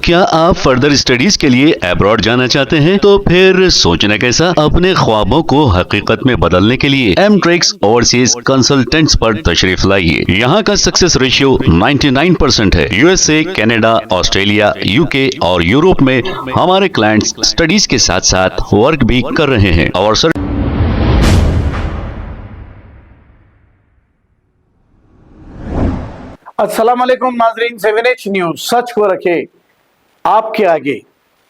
क्या आप further studies के लिए अब्रॉड जाना चाहते हैं? तो फिर सोचना कैसा, अपने ख्वाबों को हकीकत में बदलने के लिए एमट्रिक्स ओवरसीज कंसल्टेंट्स पर तशरीफ लाइए। यहाँ का सक्सेस रेशियो 99% है। यूएसए, कनाडा, ऑस्ट्रेलिया, यूके और यूरोप में हमारे क्लाइंट्स स्टडीज के साथ साथ वर्क भी कर रहे हैं और अस्सलाम वालेकुम नाजरीन, 7H न्यूज सच को रखे आपके आगे।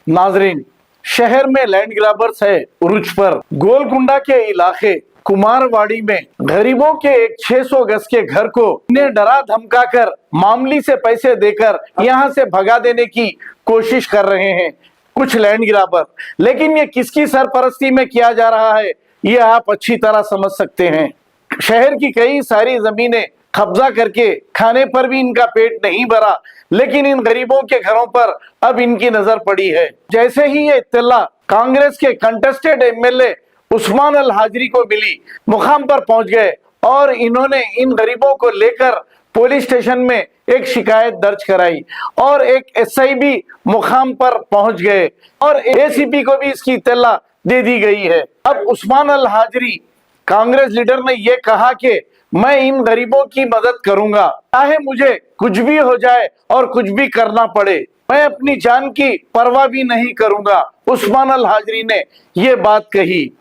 नाजरीन, शहर में लैंड ग्रैबर्स है उरुज पर। गोलकुंडा के इलाके कुमारवाड़ी में गरीबों के एक 600 गज के घर को इन्हें डरा धमकाकर मामूली से पैसे देकर यहां से भगा देने की कोशिश कर रहे हैं कुछ लैंड ग्रैबर। लेकिन ये किसकी सरपरस्ती में किया जा रहा है ये आप अच्छी तरह समझ सकते हैं। शहर की कई सारी जमीनें कब्जा करके खाने पर भी इनका पेट नहीं भरा, लेकिन इन गरीबों के घरों पर अब इनकी नजर पड़ी है। जैसे ही ये इत्तला कांग्रेस के कंटेस्टेड एमएलए उस्मान अल हाजरी को मिली, मुकाम पर पहुंच गए और इन्होंने इन गरीबों को लेकर पुलिस स्टेशन में एक शिकायत दर्ज कराई और एक एसआई भी मुकाम पर पहुंच गए और एसीपी को भी इसकी इत्तला दे दी गई है। अब उस्मान अल हाजरी कांग्रेस लीडर ने यह कहा कि मैं इन गरीबों की मदद करूंगा, चाहे मुझे कुछ भी हो जाए और कुछ भी करना पड़े, मैं अपनी जान की परवाह भी नहीं करूंगा। उस्मान अल हाजरी ने ये बात कही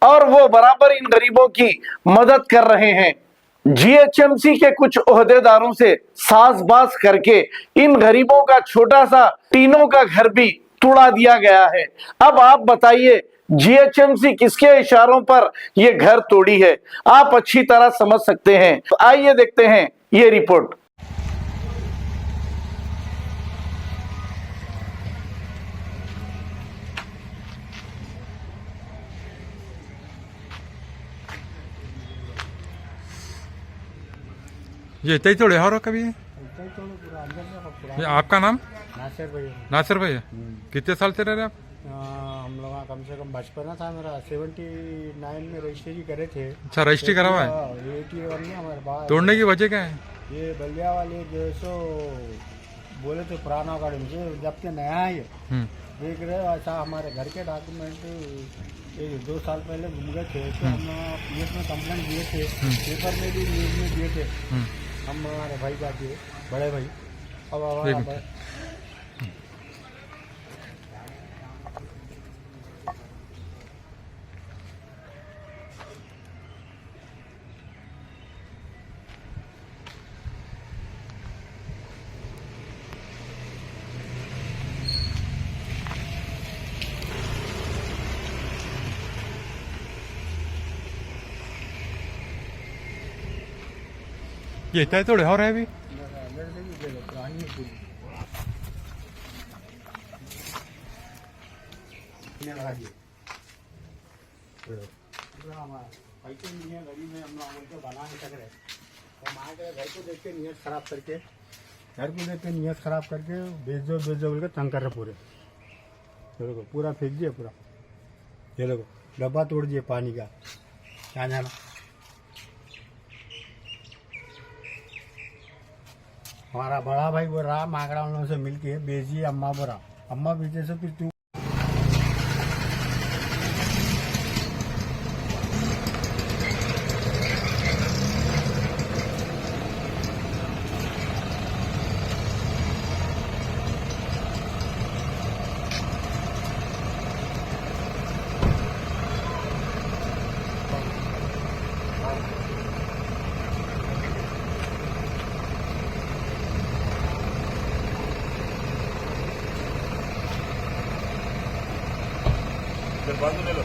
और वो बराबर इन गरीबों की मदद कर रहे हैं। जीएचएमसी के कुछ ओहदेदारों से साजबाज करके इन गरीबों का छोटा सा टीनों का घर भी तोड़ा दिया गया है। अब आप बताइए, जीएचएमसी किसके इशारों पर यह घर तोड़ी है? आप अच्छी तरह समझ सकते हैं। तो आइए देखते हैं ये रिपोर्ट। ये इतना ही थोड़े और कभी ये आपका नाम नासिर भैया। नासिर भैया, कितने साल से रह रहे आप? हम लोग कम से कम बचपना था मेरा, 79 में रजिस्ट्री करे थे। अच्छा, रजिस्ट्री करा हुआ है। 81 में हमारे पास तोड़ने की वजह क्या है? ये बलिया वाले जो सो बोले थे पुराना गाड़ी मुझे जब के नया है ये देख रहे हो। ऐसा हमारे घर के डॉक्यूमेंट ये 2 साल पहले घूम गए थे तो हम पुलिस में कंप्लेंट दिए थे, पेपर में भी न्यूज में दिए थे। हम हमारे भाई जाके बड़े भाई अब हमारा ये इतना ही थोड़े और है अभी। पैसे नहीं है गरीब में, हम लोग बना नहीं सक रहे तो माँ के घर को देख के नीयत खराब करके बेच दो बोल के तंग कर रहे पूरे। ये देखो पूरा फेंक दिया पूरा। ये देखो डब्बा तोड़ दिए पानी का, क्या जाना। हमारा बड़ा भाई बोल रहा मांगड़ा उन लोगों से मिलके बेच दिए। अम्मा बोला अम्मा बेचे से फिर तू बाजू ले लो,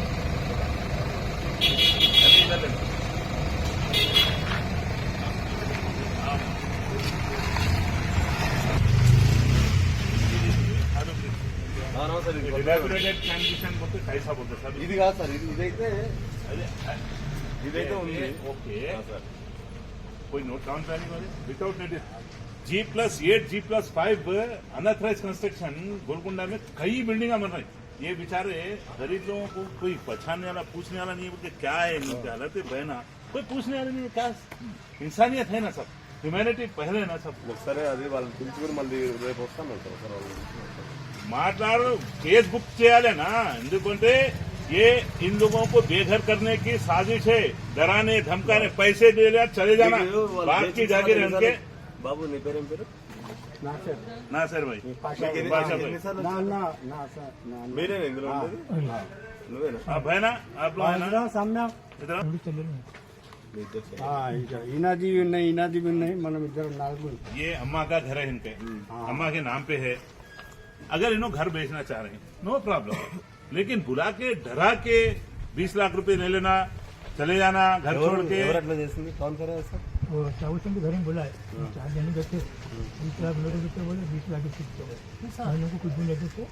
డిలాబిరేటెడ్ కండిషన్ बोलते कैसा बोलते सर? ఇది కాదు సార్, ఇదైతే ఉంది ఓకే సార్। कोई नोट टाउन प्लानिंग वाले without notice G+8 G+5 unauthorize construction Golconda में कई बिल्डिंग बन रही। ये बेचारे गरीब लोगों को कोई पहचानने वाला पूछने वाला नहीं है, बोलते क्या है इनकी हालत है बहना, कोई पूछने वाला नहीं है। क्या इंसानियत है ना, सब హ్యుమానిటీ पहले ना सब సరే అది వాళ్ళని పిలుచుకుని మళ్ళీ రేపు వస్తాను సార్। మాట్లాడు కేసు బుక్ చేయాలేనా ఎందుకంటే ये इन लोगों को बेघर करने की साजिश है डराने धमकाने पैसे दे दिया चले जाना बात की जागीर है उनके బాబు నీ పేరేం పేరు ना सर भाई बादशाह भाई ना ना ना सर ना మీరేనా ఇందులో ఉండేది నువ్వేనా आप है ना आप लोग है ना ఇద్దరం సమ్యం इधर ఈనాది ఉన్నాయి ఈనాది ఉన్నాయి మనం ఇద్దరం నాలుగు ये अम्मा का घर है इनके अम्मा के नाम पे है अगर इन्हों घर बेचना चाह रहे हैं नो प्रॉब्लम लेकिन बुला के डरा के 20 लाख रुपए ले लेना चले जाना घर छोड़ के ఎవరు అట్లా చేసింది కౌన్ కరే సార్ वो साहू सिंह के घर में बोला है 4 जने बैठे 20 लाख लोगों को बोले 20 लाख की चीज बोले हम लोग को कुछ भी नहीं देते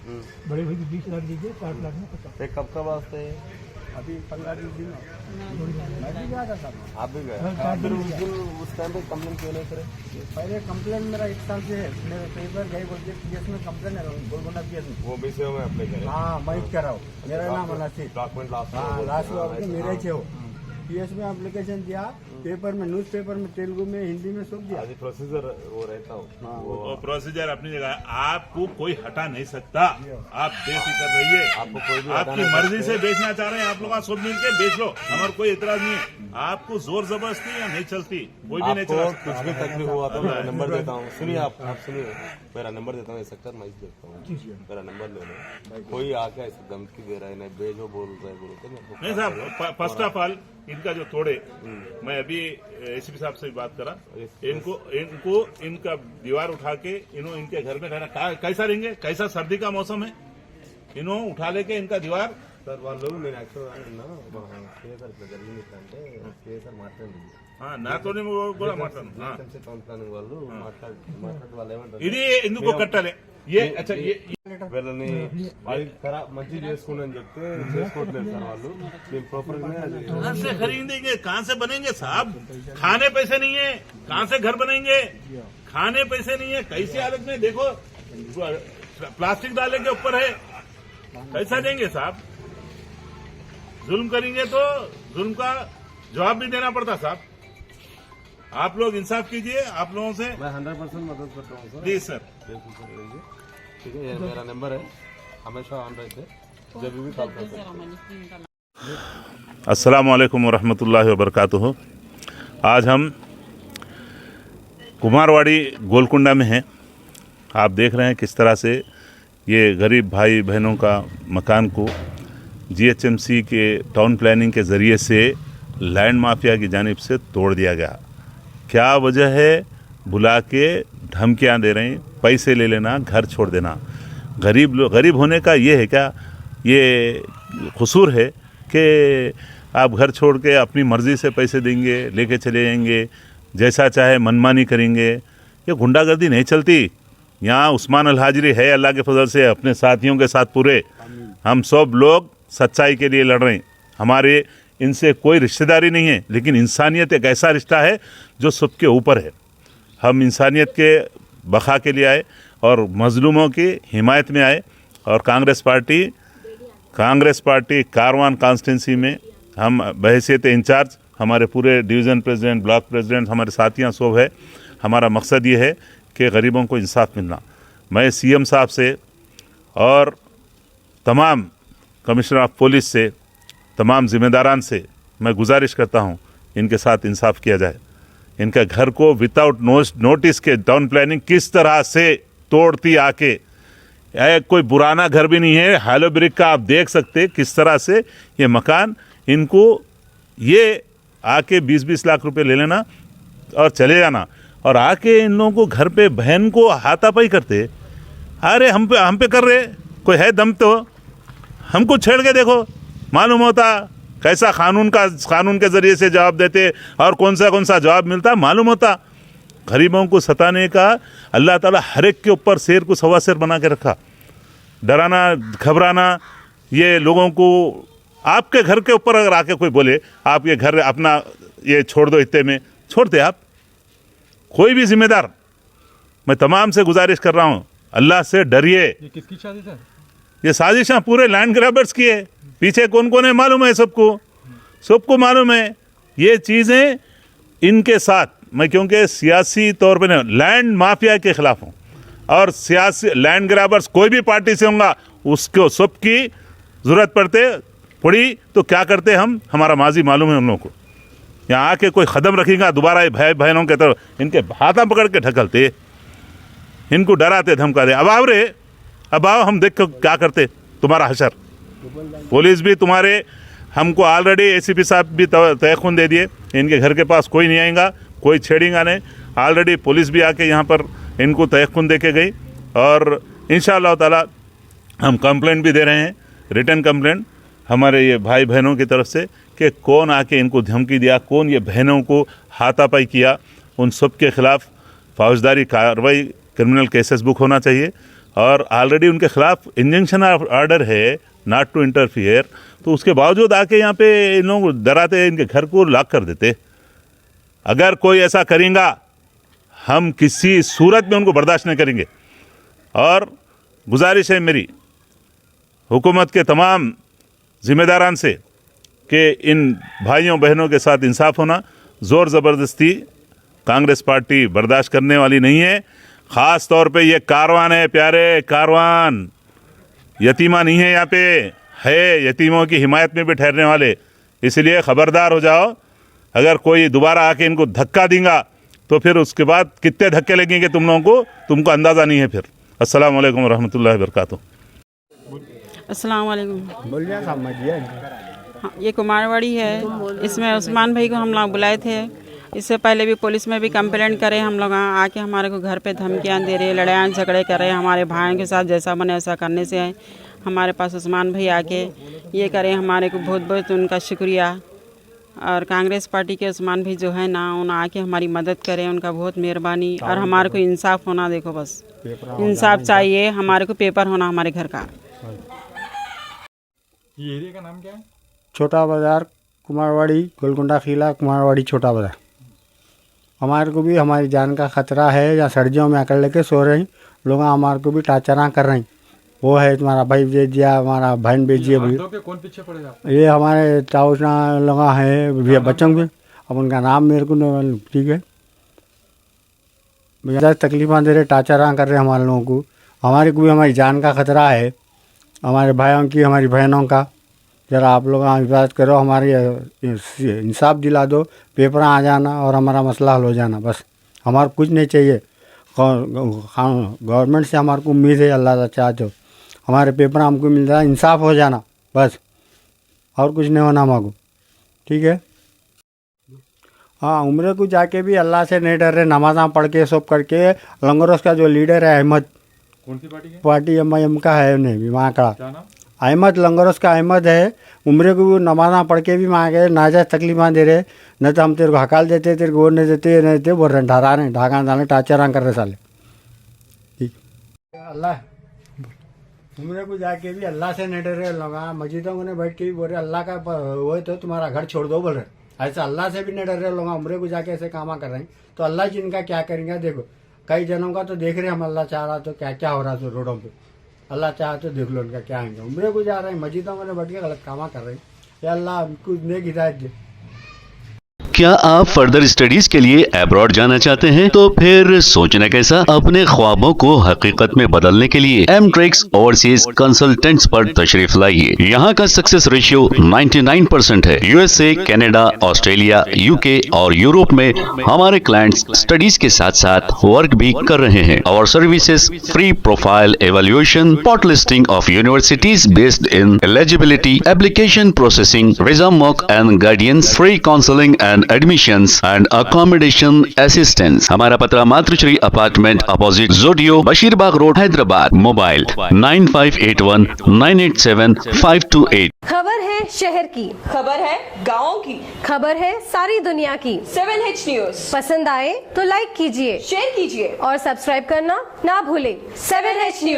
बड़े भाई को 20 लाख दीजिए 60 लाख में खत्म ये कब कब वास्ते है अभी 15 दिन मैं भी गया था आप भी गए फिर उस दिन उस टाइम पे कंप्लेन क्यों नहीं करे पहले कंप्लेन मेरा 1 साल से है मेरे कई बार गए बोल के पीएस में कंप्लेन है गोलकोंडा पीएस में वो बीसीओ में अप्लाई करे हाँ मैं कर रहा हूँ मेरा नाम अनासिर डॉक्यूमेंट लास्ट हाँ लास्ट मेरा ही हो पीएस में एप्लीकेशन दिया पेपर में न्यूज पेपर में तेलुगु में हिंदी में सब दिया आज प्रोसीजर वो रहता हूँ वो प्रोसीजर अपनी जगह है। आपको कोई हटा नहीं सकता आप बेफिक्र रहिए आपको कोई भी आपकी मर्जी से बेचना चाह रहे हैं आप लोग सब मिल के बेच लो हमारा कोई एतराज नहीं है आपको जोर जबरदस्ती या नहीं चलती कोई भी नहीं आपको चला कुछ भी तकलीफ हुआ तो मेरा नंबर देता हूँ सुनिए आप सुनिए मेरा नंबर देता हूँ सेक्टर मैं देता हूँ मेरा नंबर ले लो कोई आके ऐसे धमकी दे रहा है नहीं बेचो बोल रहा है बोलो तो नहीं साहब फर्स्ट ऑफ ऑल इनका जो तोड़े मैं अभी एसीपी साहब से भी बात करा इनको इनका दीवार उठा के इनके घर में रहना कैसा रहेंगे कैसा सर्दी का मौसम है इन्हों उठा लेके इनका दीवार సార్ వాళ్ళు నేను యాక్చువల్గా కేసర్ ఇట్లా జరిగింది ఇట్లా అంటే కేసర్ మాట్లాడింది నాతోనే కూడా మాట్లాడు టౌన్ ప్లానింగ్ వాళ్ళు మాట్లాడి వాళ్ళు ఏమంటారు ఇది ఎందుకో కట్టాలి ఏ అచ్చా వీళ్ళని అది మంచి చేసుకుని అని చెప్తే చేసుకోవట్లేదు సార్ వాళ్ళు మేము ప్రాపర్ कहाँ से खरीदेंगे कहाँ से बनेंगे साहब खाने पैसे नहीं है कहाँ से घर बनेंगे खाने पैसे नहीं है कैसी हालत में देखो प्लास्टिक डाले के ऊपर है कैसा देंगे साहब जुल्म करेंगे तो जुल्म का जवाब भी देना पड़ता साहब आप लोग इंसाफ कीजिए आप लोगों से मैं 100% मदद करता हूँ सर प्लीज सर ठीक है ये मेरा नंबर है हमेशा ऑन रहते जब भी कॉल कर सकते अस्सलाम वालेकुम वरहमतुल्लाहि वबरकातुहू आज हम कुमारवाड़ी गोलकुंडा में हैं आप देख रहे हैं किस तरह से ये गरीब भाई बहनों का मकान को जीएचएमसी के टाउन प्लानिंग के ज़रिए से लैंड माफिया की जानिब से तोड़ दिया गया क्या वजह है बुला के धमकियाँ दे रहे हैं पैसे ले लेना घर छोड़ देना गरीब होने का ये है क्या ये कसूर है कि आप घर छोड़ के अपनी मर्ज़ी से पैसे देंगे लेके चले जाएंगे जैसा चाहे मनमानी करेंगे ये गुंडागर्दी नहीं चलती यहाँ उस्मान अल हाजरी है अल्लाह के फजल से अपने साथियों के साथ पूरे हम सब लोग सच्चाई के लिए लड़ रहे हैं हमारे इनसे कोई रिश्तेदारी नहीं है लेकिन इंसानियत एक ऐसा रिश्ता है जो सबके ऊपर है हम इंसानियत के बखा के लिए आए और मजलूमों की हिमायत में आए और कांग्रेस पार्टी कारवान कॉन्स्टिट्यूंसी में हम बहैसियत इंचार्ज हमारे पूरे डिवीज़न प्रेसिडेंट ब्लॉक प्रेसिडेंट हमारे साथियाँ सब है हमारा मकसद ये है कि गरीबों को इंसाफ मिलना मैं सीएम साहब से और तमाम कमिश्नर ऑफ पुलिस से तमाम ज़िम्मेदारान से मैं गुजारिश करता हूँ इनके साथ इंसाफ किया जाए इनका घर को विदाउट नोटिस के टाउन प्लानिंग किस तरह से तोड़ती आके कोई पुराना घर भी नहीं है हालो ब्रिक का आप देख सकते किस तरह से ये मकान इनको ये आके 20-20 लाख रुपए ले लेना और चले जाना और आके इन लोगों को घर पे बहन को हाथापाई करते अरे हम पे कर रहे कोई है दम तो हमको छेड़ के देखो मालूम होता कैसा कानून के ज़रिए से जवाब देते और कौन सा जवाब मिलता मालूम होता गरीबों को सताने का अल्लाह ताला हर एक के ऊपर शेर को सवा शेर बना के रखा डराना घबराना ये लोगों को आपके घर के ऊपर अगर आके कोई बोले आप ये घर अपना ये छोड़ दो इतने में छोड़ते आप कोई भी जिम्मेदार मैं तमाम से गुजारिश कर रहा हूँ अल्लाह से डरिए ये किसकी शादी सर ये साजिशें पूरे लैंड ग्रैबर्स की है पीछे कौन कौन है मालूम है सबको मालूम है ये चीज़ें इनके साथ मैं क्योंकि सियासी तौर पे नहीं लैंड माफिया के खिलाफ हूँ और सियासी लैंड ग्रैबर्स कोई भी पार्टी से होगा उसको सबकी जरूरत पड़ी तो क्या करते हम, हमारा माजी मालूम है हम लोगों को। यहाँ आके कोई कदम रखेगा दोबारा ये भाई बहनों के तरफ इनके हाथा पकड़ के ढकलते, इनको डराते धमकाते। अब आओ रे, अब आओ, हम देख क्या करते तुम्हारा हशर। पुलिस भी तुम्हारे, हमको ऑलरेडी एसीपी साहब भी तयखुन दे दिए, इनके घर के पास कोई नहीं आएगा, कोई छेड़ेगा नहीं। ऑलरेडी पुलिस भी आके यहाँ पर इनको तयखुन दे के गई और इंशाअल्लाह ताला हम कंप्लेंट भी दे रहे हैं, रिटर्न कंप्लेंट हमारे ये भाई बहनों की तरफ से कि कौन आके इनको धमकी दिया, कौन ये बहनों को हाथापाई किया, उन सब के खिलाफ फौजदारी कार्रवाई, क्रिमिनल केसेस बुक होना चाहिए। और ऑलरेडी उनके खिलाफ इंजंक्शन ऑर्डर है नॉट टू इंटरफियर, तो उसके बावजूद आके यहाँ पे इन लोग डराते, इनके घर को लॉक कर देते। अगर कोई ऐसा करेगा हम किसी सूरत में उनको बर्दाश्त नहीं करेंगे। और गुजारिश है मेरी हुकूमत के तमाम जिम्मेदारान से कि इन भाइयों बहनों के साथ इंसाफ होना, ज़ोर ज़बरदस्ती कांग्रेस पार्टी बर्दाश्त करने वाली नहीं है। ख़ास तौर पे ये कारवान है, प्यारे कारवान, यतीमा नहीं है, यहाँ पे है यतीमों की हिमायत में भी ठहरने वाले। इसलिए ख़बरदार हो जाओ, अगर कोई दोबारा आके इनको धक्का देगा तो फिर उसके बाद कितने धक्के लगेंगे तुम लोगों को, तुमको अंदाज़ा नहीं है फिर। अस्सलाम वालेकुम रहमतुल्लाहि व बरकातुहू। अस्सलाम वालेकुम। बोलिए समझिए। हाँ, ये कुमारवाड़ी है, इसमें उस्मान भाई को हम लोग बुलाए थे। इससे पहले भी पुलिस में भी कंप्लेंट करे हम लोग, आके हमारे को घर पे धमकियाँ दे रहे, लड़ाई झगड़े कर रहे हमारे भाइयों के साथ, जैसा बने ऐसा करने से है। हमारे पास उस्मान भाई आके ये करें, हमारे को बहुत बहुत उनका शुक्रिया। और कांग्रेस पार्टी के उस्मान भाई जो है ना, उन आके हमारी मदद करें, उनका बहुत मेहरबानी। और हमारे को इंसाफ होना, देखो बस इंसाफ चाहिए, हमारे को पेपर होना हमारे घर का। ये एरिया का नाम क्या है? छोटा बाज़ार, कुमारवाड़ी, गोलकुंडा किला, कुमारवाड़ी, छोटा बाज़ार। हमारे को भी हमारी जान का ख़तरा है, या सर्दियों में अकड़ लेके सो रही लोग, हमारे को भी टाचरा कर रही। वो है तुम्हारा भाई भेज दिया, हमारा बहन भेज दिया। कौन पीछे पड़ेगा? ये हमारे ताउसना लगा है भैया बच्चों के, अब उनका नाम मेरे को नहीं, ठीक है। ज़्यादा तकलीफ़ां दे रहे, टाचरा कर रहे हमारे लोगों को। हमारे को भी हमारी जान का ख़तरा है, हमारे भाइयों की, हमारी बहनों का। ज़रा आप लोग हिफाजत करो, हमारी इंसाफ दिला दो, पेपर आ जाना और हमारा मसला हल हो जाना, बस। हमारा कुछ नहीं चाहिए, गवर्नमेंट से हमारे को उम्मीद है, अल्लाह चाहे तो हमारे पेपर हमको मिल जाए, इंसाफ हो जाना बस, और कुछ नहीं होना हमारे को, ठीक है। हाँ, उम्र को जाके भी अल्लाह से नहीं डर रहे, नमाज़ा पढ़ के सब करके। लंगरोस का जो लीडर है अहमद, कौन सी पार्टी के? पार्टी एम का है, नहीं वहाँ का क्या नाम? अहमद, लंगरोस का अहमद है। उम्र को नमाज़ा पढ़ के भी वहाँ गए, नाजायज़ तकलीफ़ां दे रहे, नहीं तो हम तेरे को हकाल देते, तेरे को नहीं देते, नहीं देते, बोल रहे ढारा रहे, ढाका डाले, टाचरा कर रहे साले। ठीक अल्लाह, उम्र को जाके भी अल्लाह से नहीं डर रहे लोग। मस्जिदों में बैठ के भी बोल रहे अल्लाह का वो तो तुम्हारा घर छोड़ दो, बोल रहे। ऐसा अल्लाह से भी नहीं डर रहे लोग, उम्र को जाके ऐसे काम कर रहे हैं, तो अल्लाह जिनका क्या करेंगे। देखो कई जनों का तो देख रहे हम, अल्लाह चाह रहा तो क्या क्या हो रहा है रोडों पे, अल्लाह चाहे तो देख लो उनका क्या है। उम्र को जा रहे हैं, मस्जिदों में बैठ के गलत काम कर रहे हैं, या अल्लाह उनको नेक हिदायत दे। क्या आप फर्दर स्टडीज के लिए अब्रॉड जाना चाहते हैं? तो फिर सोचना कैसा, अपने ख्वाबों को हकीकत में बदलने के लिए एमट्रिक्स ओवरसीज कंसल्टेंट्स पर तशरीफ लाइए। यहाँ का सक्सेस रेशियो 99% है। यूएसए, कनाडा, ऑस्ट्रेलिया, यूके और यूरोप में हमारे क्लाइंट्स स्टडीज के साथ साथ वर्क भी कर रहे हैं। और services free profile evaluation, spot listing of universities based in eligibility, application processing, visa mock and guidance, free counselling and admissions and accommodation assistance. हमारा पता मातृश्री अपार्टमेंट अपोजिट जोडियो, बशीरबाग रोड, हैदराबाद। मोबाइल 9581987528। खबर है शहर की, खबर है गाँव की, खबर है सारी दुनिया की। 7H न्यूज पसंद आए तो लाइक कीजिए, शेयर कीजिए और सब्सक्राइब करना ना भूले। 7H news.